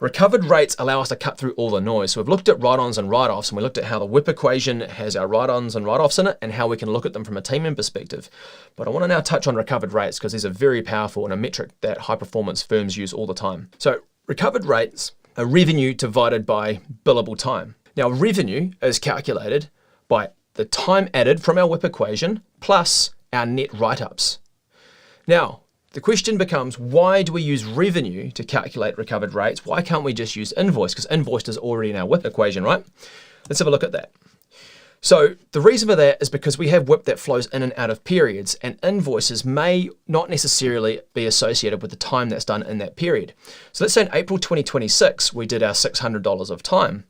Recovered rates allow us to cut through all the noise. So we've looked at write-ons and write-offs, and we looked at how the WIP equation has our write-ons and write-offs in it, and how we can look at them from a team perspective. But I want to now touch on recovered rates, because these are very powerful and a metric that high-performance firms use all the time. So recovered rates are revenue divided by billable time. Now, revenue is calculated by the time added from our WIP equation plus our net write-ups. Now, the question becomes, why do we use revenue to calculate recovered rates? Why can't we just use invoice? Because invoiced is already in our WIP equation, right? Let's have a look at that. So the reason for that is because we have WIP that flows in and out of periods, and invoices may not necessarily be associated with the time that's done in that period. So let's say in April 2026, we did our $600 of time,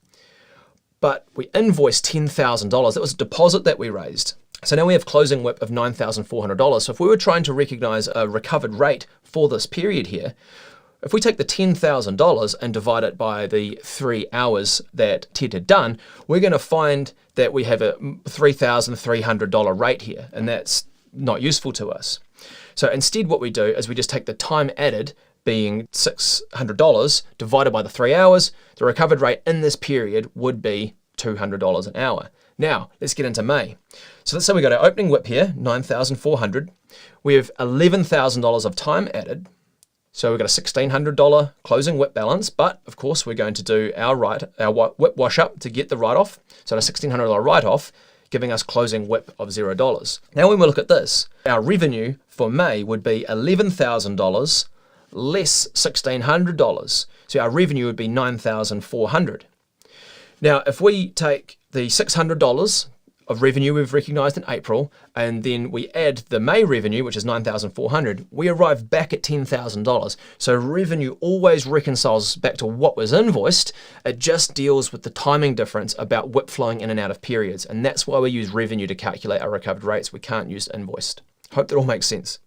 but we invoiced $10,000. That was a deposit that we raised. So now we have closing WIP of $9,400. So if we were trying to recognize a recovered rate for this period here, if we take the $10,000 and divide it by the 3 hours that Ted had done, we're going to find that we have a $3,300 rate here, and that's not useful to us. So instead what we do is we just take the time added, being $600, divided by the 3 hours. The recovered rate in this period would be $200 an hour. Now, let's get into May. So let's say we got our opening WIP here, $9,400. We have $11,000 of time added. So we've got a $1,600 closing WIP balance, but of course we're going to do our WIP wash up to get the write-off. So a $1,600 write-off, giving us closing WIP of $0. Now when we look at this, our revenue for May would be $11,000 less $1,600. So our revenue would be $9,400. Now, if we take the $600 of revenue we've recognized in April, and then we add the May revenue, which is $9,400, we arrive back at $10,000. So revenue always reconciles back to what was invoiced. It just deals with the timing difference about WIP flowing in and out of periods. And that's why we use revenue to calculate our recovered rates. We can't use invoiced. Hope that all makes sense.